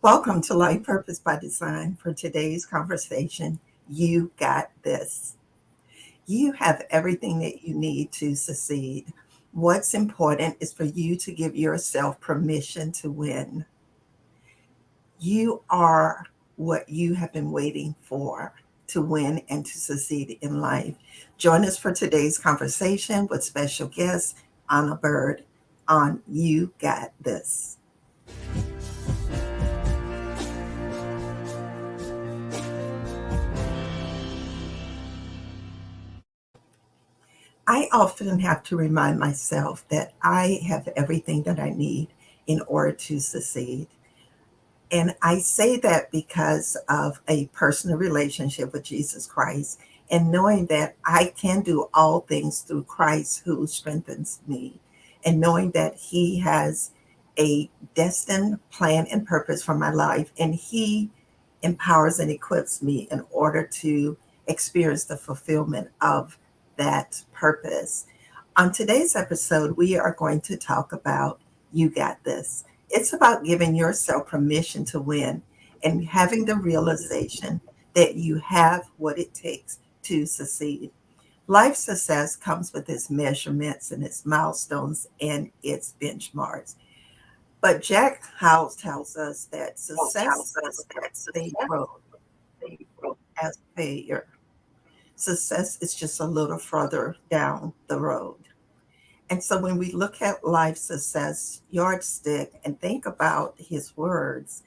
Welcome to Life Purpose by Design. For today's conversation, you got this. You have everything that you need to succeed. What's important is for you to give yourself permission to win. You are what you have been waiting for to win and to succeed in life. Join us for today's conversation with special guest Anna Byrd on You Got This. I often have to remind myself that I have everything that I need in order to succeed. And I say that because of a personal relationship with Jesus Christ and knowing that I can do all things through Christ who strengthens me, and knowing that He has a destined plan and purpose for my life, and He empowers and equips me in order to experience the fulfillment of that purpose. On today's episode, we are going to talk about You Got This. It's about giving yourself permission to win and having the realization that you have what it takes to succeed. Life success comes with its measurements and its milestones and its benchmarks. But Jack House tells us that success is the road as failure. Success is just a little further down the road. And so when we look at life success yardstick and think about his words,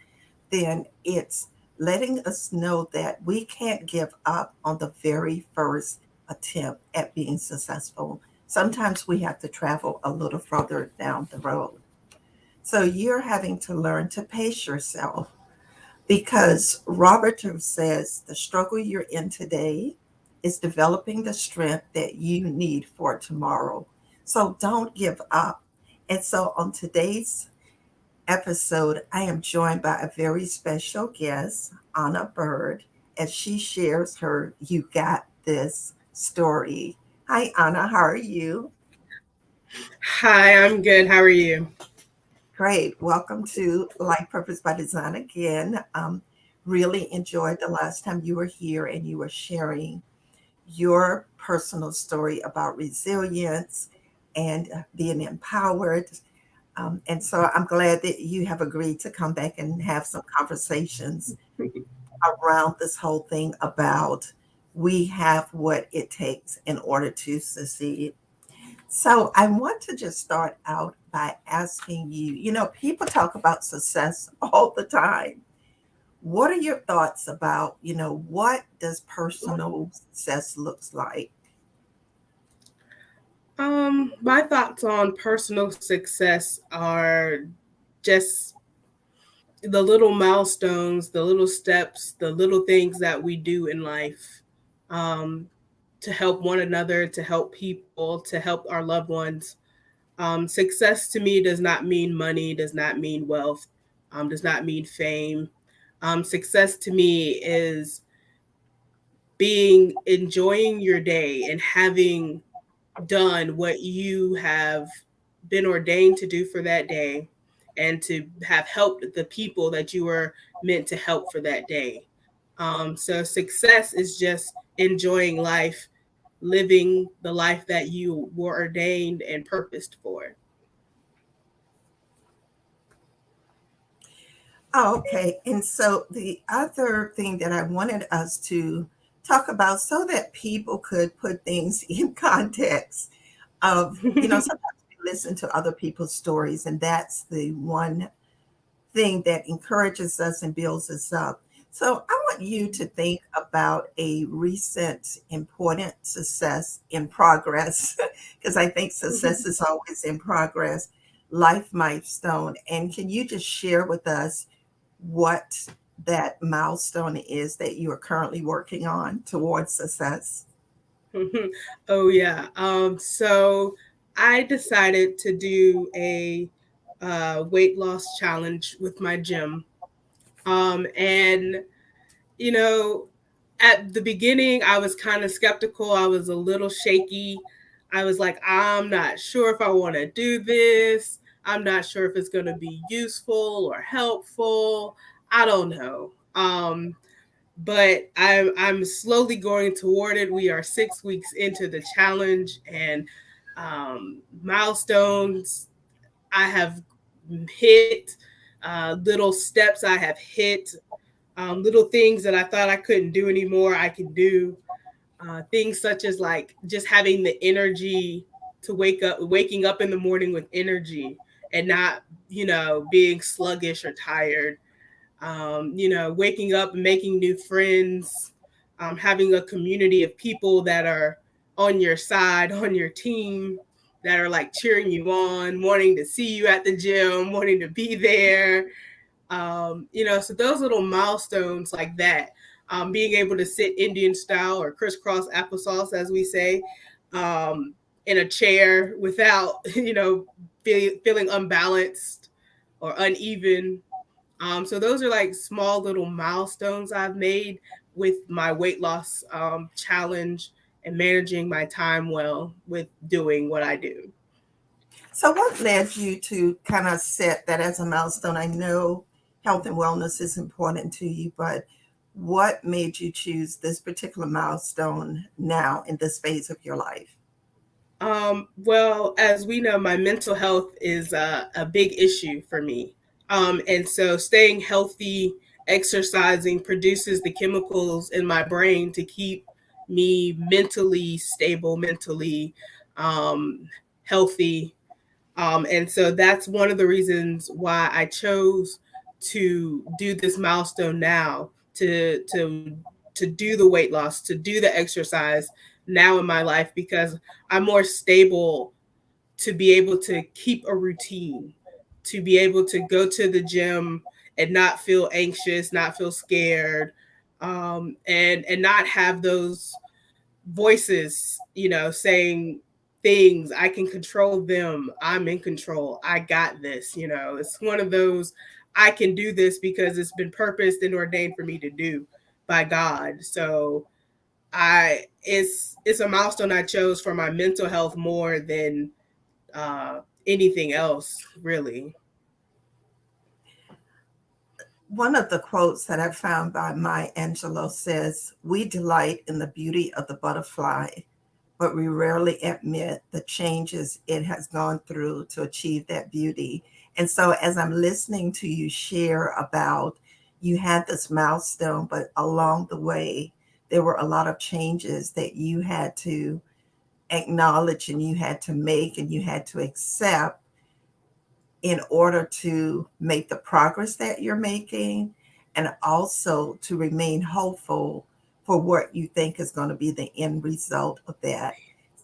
then it's letting us know that we can't give up on the very first attempt at being successful. Sometimes we have to travel a little further down the road. So you're having to learn to pace yourself because Robert says the struggle you're in today is developing the strength that you need for tomorrow. So don't give up. And so on today's episode, I am joined by a very special guest, Anna Byrd, as she shares her You Got This story. Hi, Anna. How are you? Hi, I'm good. How are you? Great. Welcome to Life Purpose by Design again. Really enjoyed the last time you were here and you were sharing your personal story about resilience and being empowered. And so I'm glad that you have agreed to come back and have some conversations around this whole thing about we have what it takes in order to succeed. So I want to just start out by asking you, people talk about success all the time. What are your thoughts about, what does personal success looks like? My thoughts on personal success are just the little milestones, the little steps, the little things that we do in life um, to help one another, to help people, to help our loved ones. Success to me does not mean money, does not mean wealth, does not mean fame. Success to me is being enjoying your day and having done what you have been ordained to do for that day and to have helped the people that you were meant to help for that day. So success is just enjoying life, living the life that you were ordained and purposed for. Oh, okay. And so the other thing that I wanted us to talk about so that people could put things in context of, sometimes we listen to other people's stories, and that's the one thing that encourages us and builds us up. So I want you to think about a recent important success in progress, because I think success is always in progress, life milestone. And can you just share with us what that milestone is that you are currently working on towards success? Oh yeah. So I decided to do a weight loss challenge with my gym. And you know, at the beginning, I was kind of skeptical. I was a little shaky. I was like, I'm not sure if I want to do this. I'm not sure if it's going to be useful or helpful. I don't know. But I'm slowly going toward it. We are 6 weeks into the challenge, and milestones I have hit, little steps I have hit, little things that I thought I couldn't do anymore, I can do. Things such as like just having the energy to waking up in the morning with energy and not, being sluggish or tired. Waking up and making new friends, having a community of people that are on your side, on your team, that are like cheering you on, wanting to see you at the gym, wanting to be there. So those little milestones like that, being able to sit Indian style or crisscross applesauce, as we say, in a chair without, feeling unbalanced or uneven. So those are like small little milestones I've made with my weight loss challenge and managing my time well with doing what I do. So, what led you to kind of set that as a milestone? I know health and wellness is important to you, but what made you choose this particular milestone now in this phase of your life? Well, as we know, my mental health is a big issue for me. And so staying healthy, exercising produces the chemicals in my brain to keep me mentally stable, mentally um, healthy. And so that's one of the reasons why I chose to do this milestone now, to do the weight loss, to do the exercise now in my life, because I'm more stable to be able to keep a routine, to be able to go to the gym and not feel anxious, not feel scared, and not have those voices, saying things. I can control them. I'm in control. I got this. It's one of those, I can do this because it's been purposed and ordained for me to do by God. So it's a milestone I chose for my mental health more than anything else, really. One of the quotes that I found by Maya Angelou says, "We delight in the beauty of the butterfly, but we rarely admit the changes it has gone through to achieve that beauty." And so, as I'm listening to you share about you had this milestone, but along the way, there were a lot of changes that you had to acknowledge and you had to make and you had to accept in order to make the progress that you're making and also to remain hopeful for what you think is going to be the end result of that.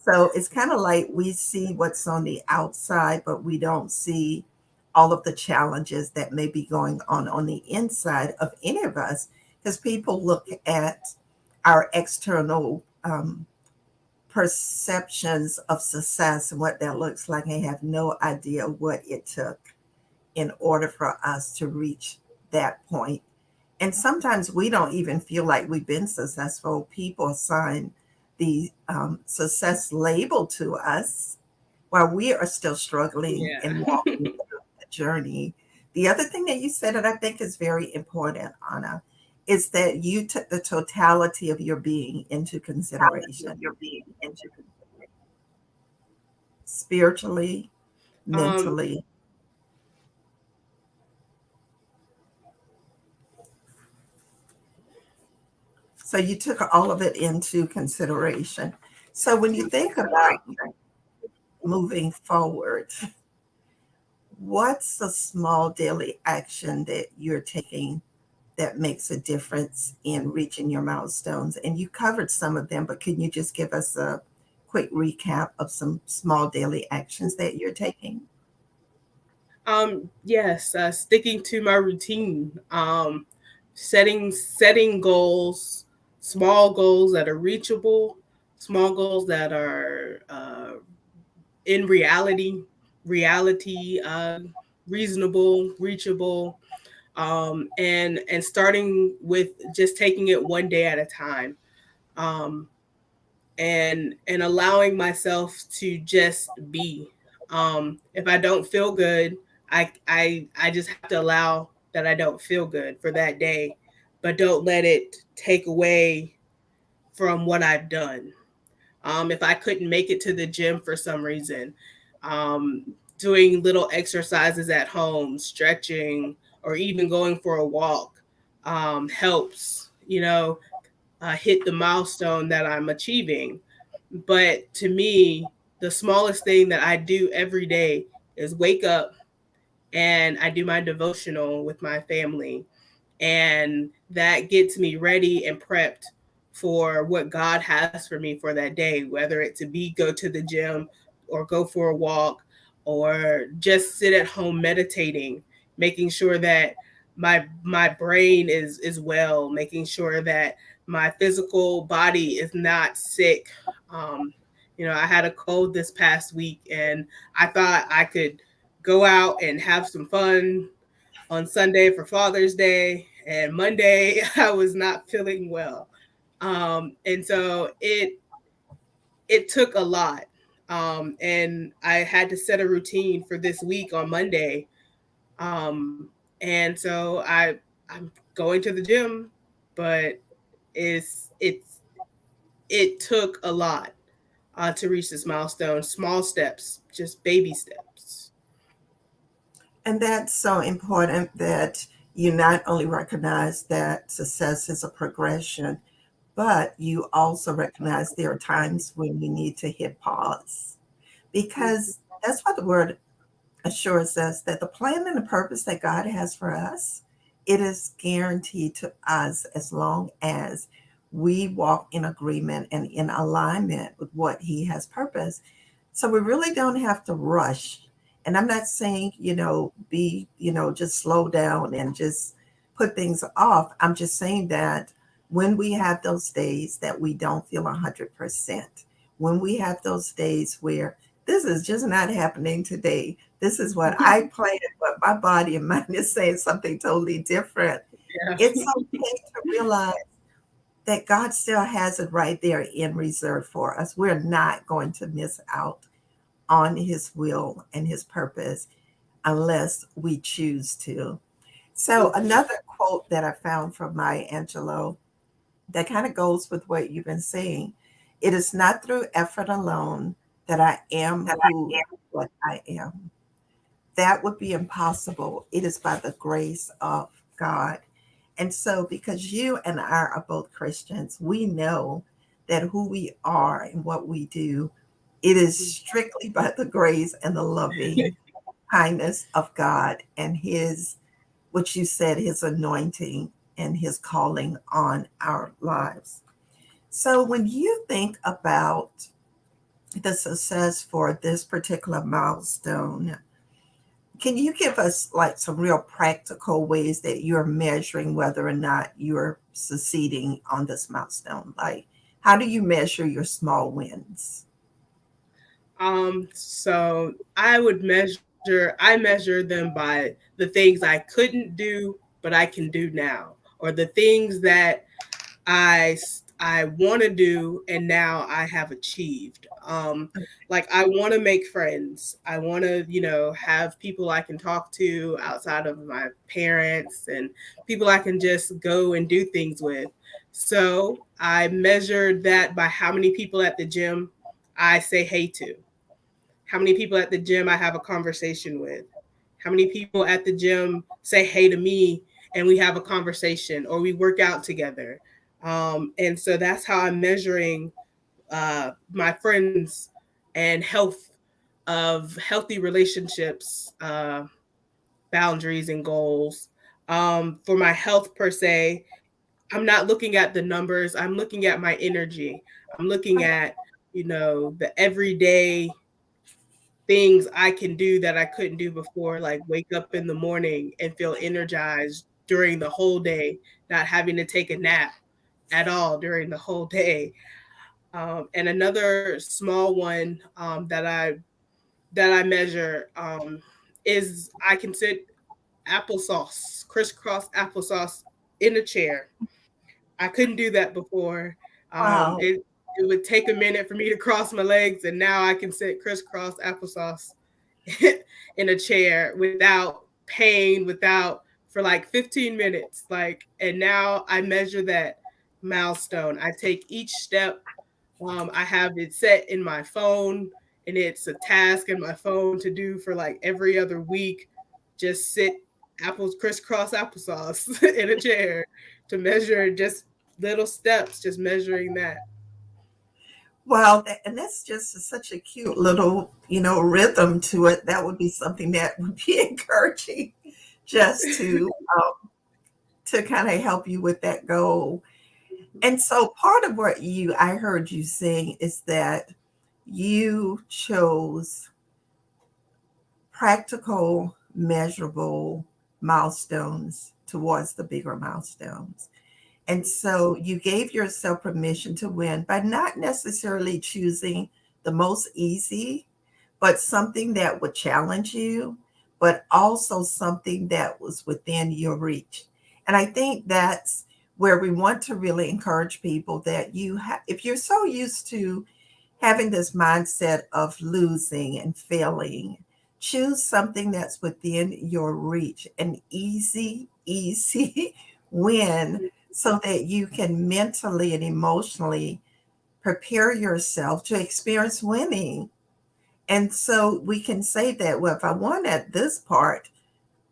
So it's kind of like we see what's on the outside, but we don't see all of the challenges that may be going on the inside of any of us because people look at our external perceptions of success and what that looks like and have no idea what it took in order for us to reach that point. And sometimes we don't even feel like we've been successful. People assign the success label to us while we are still struggling and Yeah. walking through the journey. The other thing that you said that I think is very important, Anna, is that you took the totality of your being into consideration, spiritually, um, mentally. So you took all of it into consideration. So when you think about moving forward, what's a small daily action that you're taking that makes a difference in reaching your milestones? And you covered some of them, but can you just give us a quick recap of some small daily actions that you're taking? yes, sticking to my routine, setting goals, small goals that are reachable, small goals that are in reality, reasonable, reachable, and starting with just taking it one day at a time, um, and allowing myself to just be. If I don't feel good, I just have to allow that I don't feel good for that day, but don't let it take away from what I've done. If I couldn't make it to the gym for some reason, um, doing little exercises at home, stretching, or even going for a walk helps, hit the milestone that I'm achieving. But to me, the smallest thing that I do every day is wake up and I do my devotional with my family, and that gets me ready and prepped for what God has for me for that day, whether it to be go to the gym or go for a walk or just sit at home meditating, making sure that my brain is well, making sure that my physical body is not sick. Um, I had a cold this past week, and I thought I could go out and have some fun on Sunday for Father's Day, and Monday I was not feeling well, and so it took a lot, and I had to set a routine for this week on Monday, um, and so I'm going to the gym, but it's it took a lot to reach this milestone. Small steps, just baby steps. And that's so important that you not only recognize that success is a progression, but you also recognize there are times when you need to hit pause, because that's what the word assures us, that the plan and the purpose that God has for us, it is guaranteed to us as long as we walk in agreement and in alignment with what He has purposed. So we really don't have to rush. And I'm not saying, just slow down and just put things off. I'm just saying that when we have those days that we don't feel 100%, when we have those days where this is just not happening today, this is what I planned, but my body and mind is saying something totally different. It's Yeah. okay to realize that God still has it right there in reserve for us. We're not going to miss out on His will and His purpose unless we choose to. So, another quote that I found from Maya Angelou that kind of goes with what you've been saying: it is not through effort alone that I am who what I am. That would be impossible. It is by the grace of God. And so, because you and I are both Christians, we know that who we are and what we do, it is strictly by the grace and the loving kindness of God and His, what you said, His anointing and His calling on our lives. So, when you think about the success for this particular milestone, can you give us like some real practical ways that you're measuring whether or not you're succeeding on this milestone? Like, how do you measure your small wins? So I measure them by the things I couldn't do, but I can do now, or the things that I want to do and now I have achieved. Like I want to make friends. I want to, have people I can talk to outside of my parents and people I can just go and do things with. So I measured that by how many people at the gym I say hey to, how many people at the gym I have a conversation with, how many people at the gym say hey to me and we have a conversation or we work out together. And so that's how I'm measuring my friends and healthy relationships, boundaries, and goals. For my health per se, I'm not looking at the numbers. I'm looking at my energy. I'm looking at, the everyday things I can do that I couldn't do before, like wake up in the morning and feel energized during the whole day, not having to take a nap at all during the whole day. And another small one that I measure is I can sit applesauce, crisscross applesauce in a chair. I couldn't do that before. Wow. It would take a minute for me to cross my legs, and now I can sit crisscross applesauce in a chair without pain, without for like 15 minutes. Like, and now I measure that milestone. I take each step. I have it set in my phone, and it's a task in my phone to do for like every other week. Just sit apples crisscross applesauce in a chair to measure just little steps, just measuring that. Well, and that's just such a cute little, rhythm to it. That would be something that would be encouraging just to kind of help you with that goal. And so part of what I heard you saying is that you chose practical, measurable milestones towards the bigger milestones. And so you gave yourself permission to win by not necessarily choosing the most easy, but something that would challenge you, but also something that was within your reach. And I think that's where we want to really encourage people that if you're so used to having this mindset of losing and failing, choose something that's within your reach, an easy win, so that you can mentally and emotionally prepare yourself to experience winning. And so we can say that, well, if I won at this part,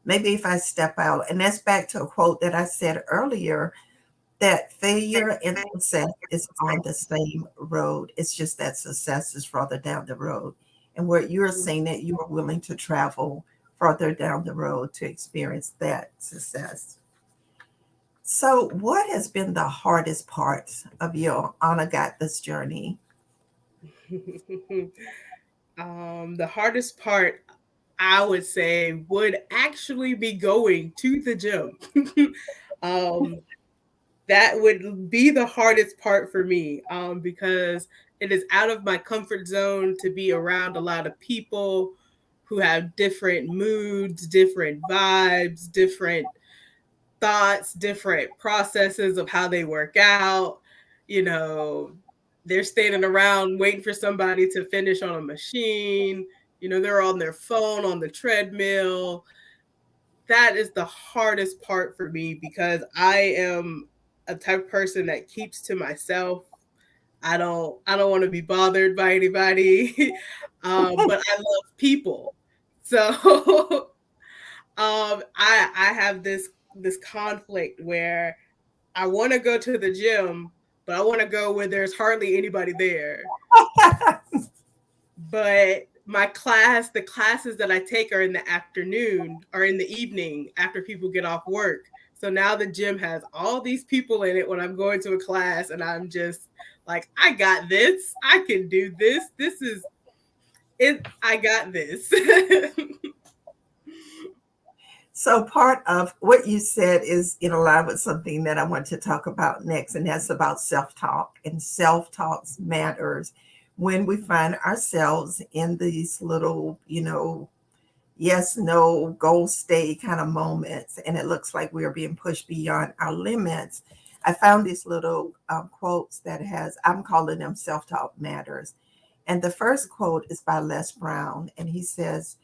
maybe if I step out, and that's back to a quote that I said earlier, that failure and success is on the same road. It's just that success is further down the road. And where you're saying that you are willing to travel further down the road to experience that success. So, what has been the hardest part of your Anna Got This journey? The hardest part, I would say, would actually be going to the gym. um, that would be the hardest part for me, because it is out of my comfort zone to be around a lot of people who have different moods, different vibes, different thoughts, different processes of how they work out. You know, they're standing around waiting for somebody to finish on a machine. They're on their phone on the treadmill. That is the hardest part for me because I am a type of person that keeps to myself. I don't want to be bothered by anybody. But I love people. So I have this conflict where I want to go to the gym, but I want to go where there's hardly anybody there. But the classes that I take are in the afternoon or in the evening after people get off work. So now the gym has all these people in it when I'm going to a class, and I'm just like, I got this. I can do this. This is it. I got this. So, part of what you said is in line with something that I want to talk about next, and that's about self talk. And self talk matters when we find ourselves in these little, yes, no, go, stay kind of moments, and it looks like we are being pushed beyond our limits. I found these little quotes I'm calling them self talk matters. And the first quote is by Les Brown, and he says,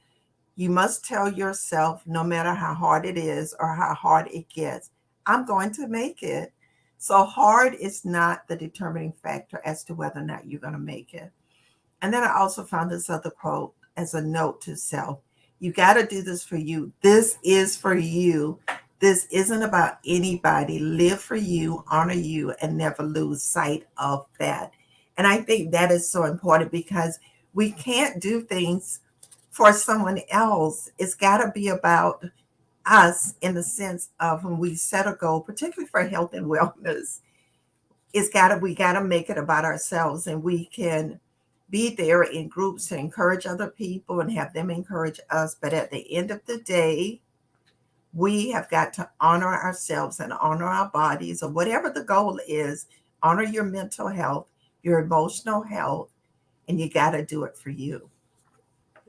you must tell yourself, no matter how hard it is or how hard it gets, I'm going to make it. So, hard is not the determining factor as to whether or not you're going to make it. And then I also found this other quote as a note to self. You got to do this for you. This is for you. This isn't about anybody. Live for you, honor you, and never lose sight of that. And I think that is so important because we can't do things for someone else. It's got to be about us in the sense of when we set a goal, particularly for health and wellness. We got to make it about ourselves, and we can be there in groups to encourage other people and have them encourage us. But at the end of the day, we have got to honor ourselves and honor our bodies, or whatever the goal is. Honor your mental health, your emotional health, and you got to do it for you.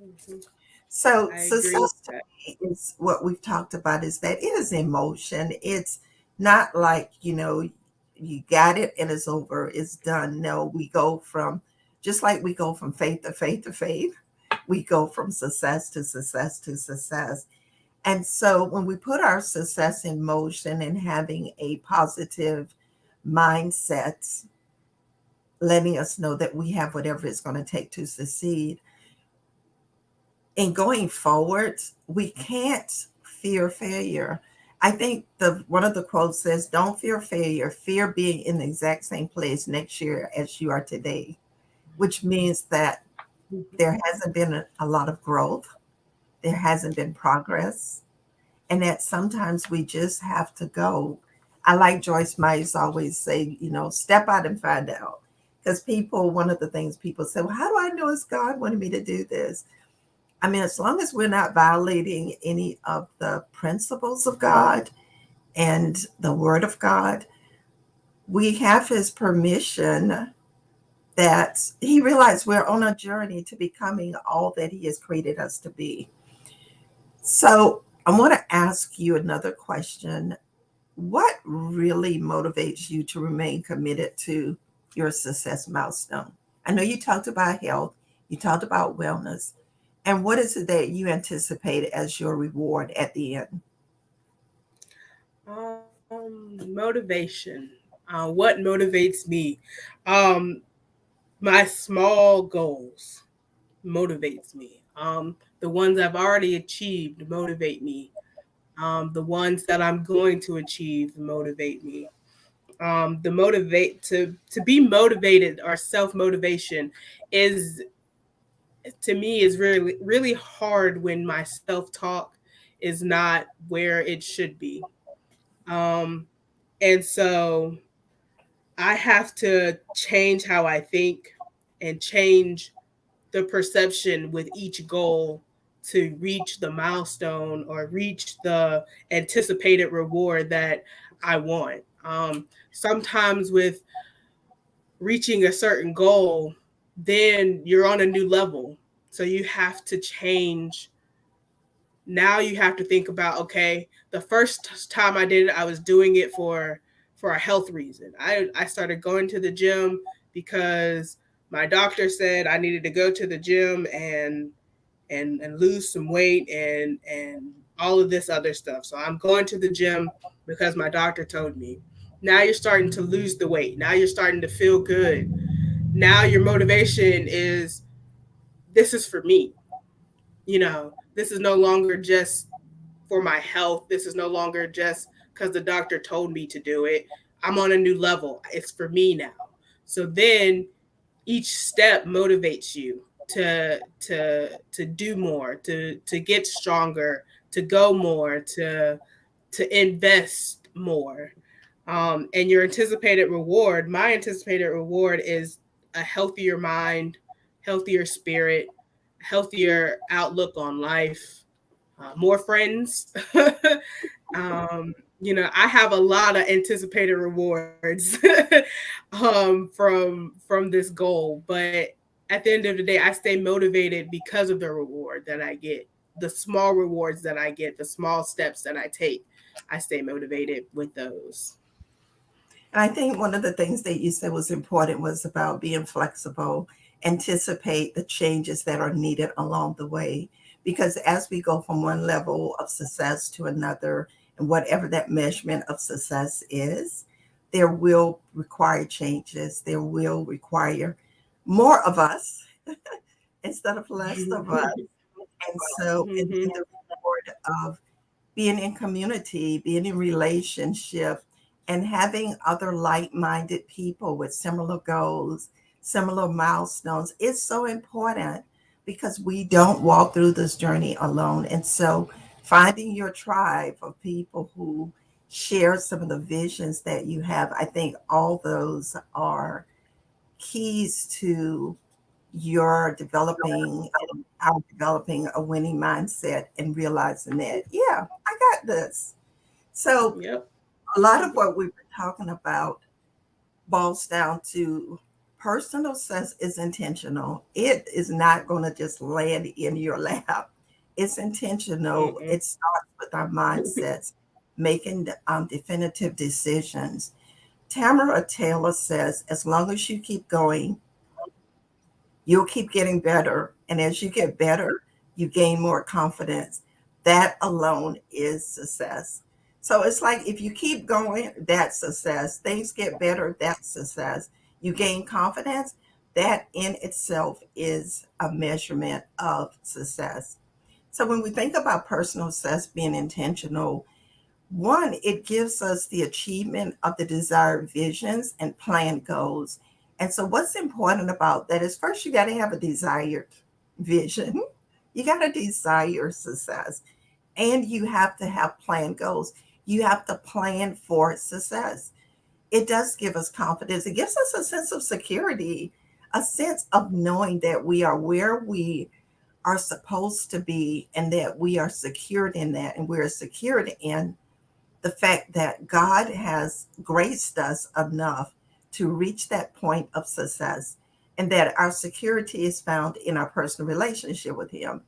Mhm. So I agree with success to that. me is what we've talked about, is that it is emotion. It's not like, you got it and it's over, it's done. No, we go from, just like we go from faith to faith to faith, we go from success to success to success. And so when we put our success in motion and having a positive mindset, letting us know that we have whatever it's going to take to succeed, in going forward, we can't fear failure. I think the one of the quotes says, "Don't fear failure. Fear being in the exact same place next year as you are today," which means that there hasn't been a lot of growth, there hasn't been progress, and that sometimes we just have to go. I like Joyce Myers always say, step out and find out. Because one of the things people say, well, how do I know it's God wanted me to do this? I mean, as long as we're not violating any of the principles of God and the Word of God, we have His permission that He realized we're on a journey to becoming all that He has created us to be. So I want to ask you another question. What really motivates you to remain committed to your success milestone? I know you talked about health, you talked about wellness, and what is it that you anticipate as your reward at the end? Motivation. What motivates me? Um, my small goals motivates me. The ones I've already achieved motivate me. The ones that I'm going to achieve motivate me. The motivate to be motivated or self motivation is to me is really hard when my self talk is not where it should be. Um, and so I have to change how I think and change the perception with each goal to reach the milestone or reach the anticipated reward that I want. Sometimes with reaching a certain goal, then you're on a new level. So you have to change. Now you have to think about, okay, the first time I did it, I was doing it for a health reason. I started going to the gym because my doctor said I needed to go to the gym and lose some weight and all of this other stuff. So I'm going to the gym because my doctor told me. Now you're starting to lose the weight. Now you're starting to feel good. Now your motivation is, this is for me. This is no longer just for my health. This is no longer just because the doctor told me to do it. I'm on a new level. It's for me now. So then each step motivates you to do more, to get stronger, to go more, to invest more. And your anticipated reward, my anticipated reward is a healthier mind, healthier spirit, healthier outlook on life, more friends. I have a lot of anticipated rewards from this goal, but at the end of the day, I stay motivated because of the reward that I get, the small rewards that I get, the small steps that I take. I stay motivated with those. And I think one of the things that you said was important was about being flexible, anticipate the changes that are needed along the way. Because as we go from one level of success to another, and whatever that measurement of success is, there will require changes. There will require more of us instead of less of us. And so, Mm-hmm. in the reward of being in community, being in relationship, and having other like minded people with similar goals, similar milestones is so important because we don't walk through this journey alone. And so, finding your tribe of people who share some of the visions that you have, I think all those are keys to your developing our developing a winning mindset and realizing that, yeah, I got this. So Yep. a lot of what we were talking about boils down to personal sense is intentional. It is not going to just land in your lap. It's intentional. Mm-mm. It starts with our mindsets, making definitive decisions. Tamara Taylor says, as long as you keep going, you'll keep getting better. And as you get better, you gain more confidence. That alone is success. So it's like if you keep going, that's success. Things get better, that's success. You gain confidence, that in itself is a measurement of success. So when we think about personal success being intentional, one, it gives us the achievement of the desired visions and planned goals. And so, what's important about that is first, you got to have a desired vision, you got to desire success, and you have to have planned goals. You have to plan for success. It does give us confidence, it gives us a sense of security, a sense of knowing that we are where we are supposed to be and that we are secured in that, and we're secured in the fact that God has graced us enough to reach that point of success, and that our security is found in our personal relationship with Him.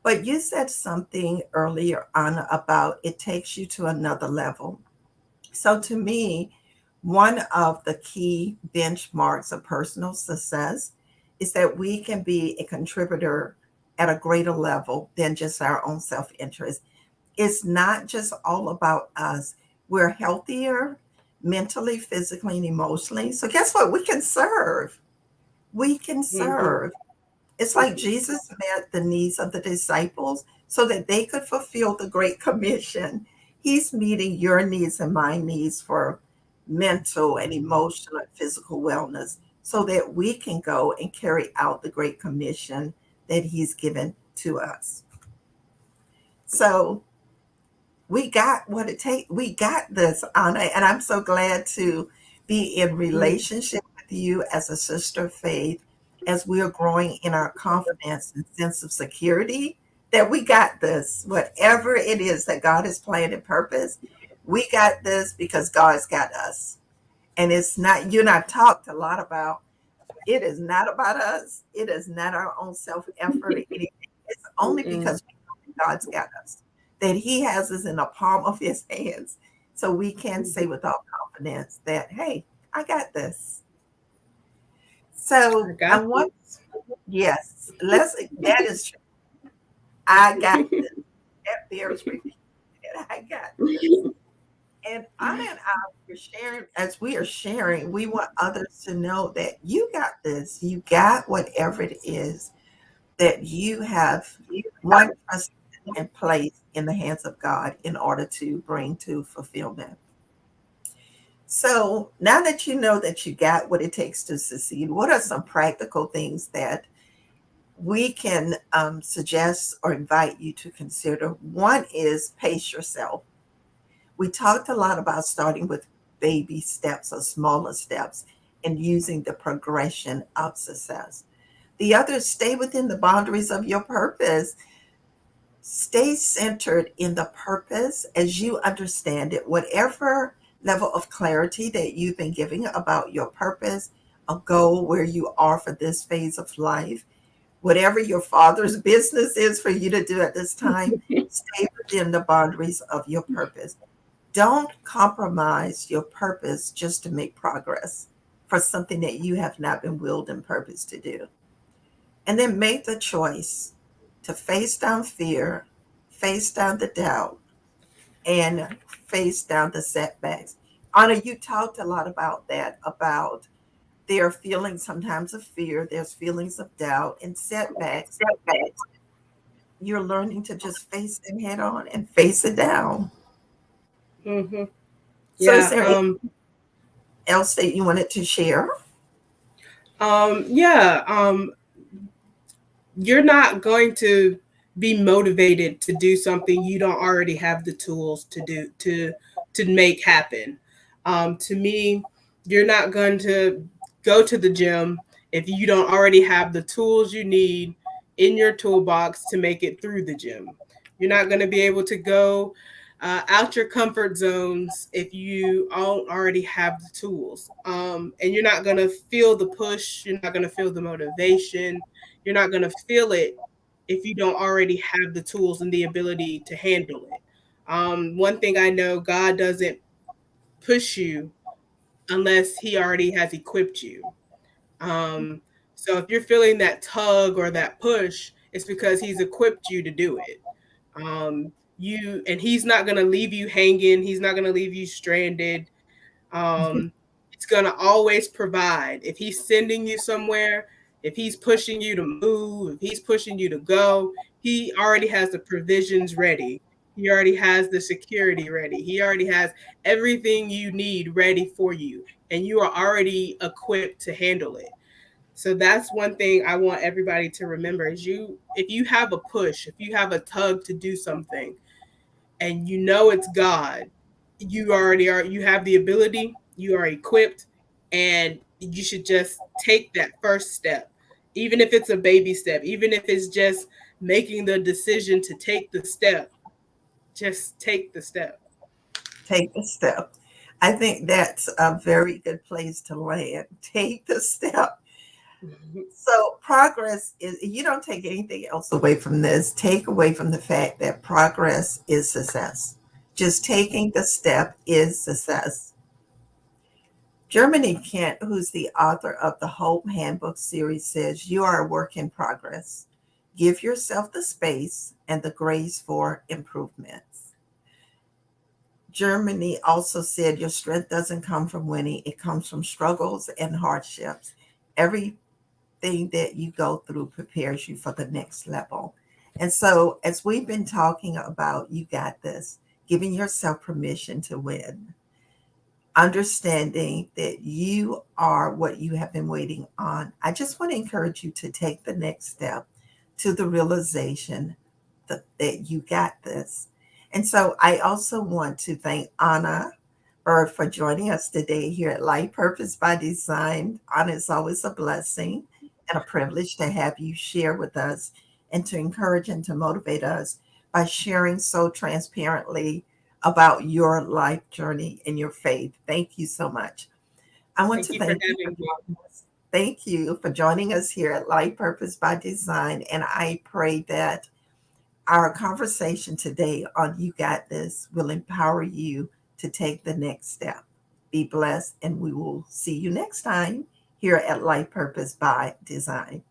But you said something earlier on about it takes you to another level. So to me, one of the key benchmarks of personal success is that we can be a contributor at a greater level than just our own self interest. It's not just all about us. We're healthier mentally, physically, and emotionally. So, guess what? We can serve. We can Mm-hmm. serve. It's like Jesus met the needs of the disciples so that they could fulfill the Great Commission. He's meeting your needs and my needs for mental and emotional and physical wellness so that we can go and carry out the Great Commission that He's given to us. So, we got what it takes. We got this, Anna, and I'm so glad to be in relationship with you as a sister of faith, as we are growing in our confidence and sense of security that we got this. Whatever it is that God has planned and purpose, we got this because God's got us. And it's not, you and I've talked a lot about it is not about us. It is not our own self effort. It's only Mm-mm. because we know that God's got us, that He has us in the palm of His hands. So we can say with all confidence that, hey, I got this. I So I got want, this. yes, that is true. I got this. That bears repeating. I got this. And Anna and I were sharing, as we are sharing, we want others to know that you got this. You got whatever it is that you have one trust and place in the hands of God in order to bring to fulfillment. So now that you know that you got what it takes to succeed, what are some practical things that we can suggest or invite you to consider? One is pace yourself. We talked a lot about starting with baby steps or smaller steps and using the progression of success. The other is stay within the boundaries of your purpose. Stay centered in the purpose as you understand it, whatever level of clarity that you've been giving about your purpose, a goal where you are for this phase of life, whatever your father's business is for you to do at this time, stay within the boundaries of your purpose. Don't compromise your purpose just to make progress for something that you have not been willed and purposed to do. And then make the choice to face down fear, face down the doubt, and face down the setbacks. Anna, you talked a lot about that, about there are feelings sometimes of fear, there's feelings of doubt and setbacks. You're learning to just face them head on and face it down. Mm-hmm. So is Yeah. there anything else that you wanted to share? Yeah. You're not going to be motivated to do something you don't already have the tools to do to make happen. To me, you're not going to go to the gym if you don't already have the tools you need in your toolbox to make it through the gym. You're not going to be able to go out your comfort zones if you don't already have the tools. And you're not going to feel the push. You're not going to feel the motivation. You're not going to feel it if you don't already have the tools and the ability to handle it. One thing I know, God doesn't push you unless He already has equipped you. Um, so if you're feeling that tug or that push, it's because He's equipped you to do it. You and he's not going to leave you hanging. He's not going to leave you stranded. Um, it's going to always provide. If he's sending you somewhere, if he's pushing you to move, if he's pushing you to go, he already has the provisions ready. He already has the security ready. He already has everything you need ready for you, and you are already equipped to handle it. So that's one thing I want everybody to remember is if you have a push, if you have a tug to do something and you know it's God, you already are, you have the ability, you are equipped, and you should just take that first step. Even if it's a baby step, even if it's just making the decision to take the step, just take the step. Take the step. I think that's a very good place to land. Take the step. So progress is, you don't take anything else away from this. Take away from the fact that progress is success. Just taking the step is success. Germany Kent, who's the author of the Hope Handbook series, says you are a work in progress. Give yourself the space and the grace for improvements. Germany also said your strength doesn't come from winning, it comes from struggles and hardships. Everything that you go through prepares you for the next level. And so, as we've been talking about, you got this, giving yourself permission to win, understanding that you are what you have been waiting on. I just want to encourage you to take the next step to the realization that you got this. And so I also want to thank Anna Byrd for joining us today here at Life Purpose by Design. Anna, it's always a blessing and a privilege to have you share with us and to encourage and to motivate us by sharing so transparently about your life journey and your faith. Thank you so much. I want Thank to you for thank you for having me. joining us. Thank you for joining us here at Life Purpose by Design. And I pray that our conversation today on You Got This will empower you to take the next step. Be blessed, and we will see you next time here at Life Purpose by Design.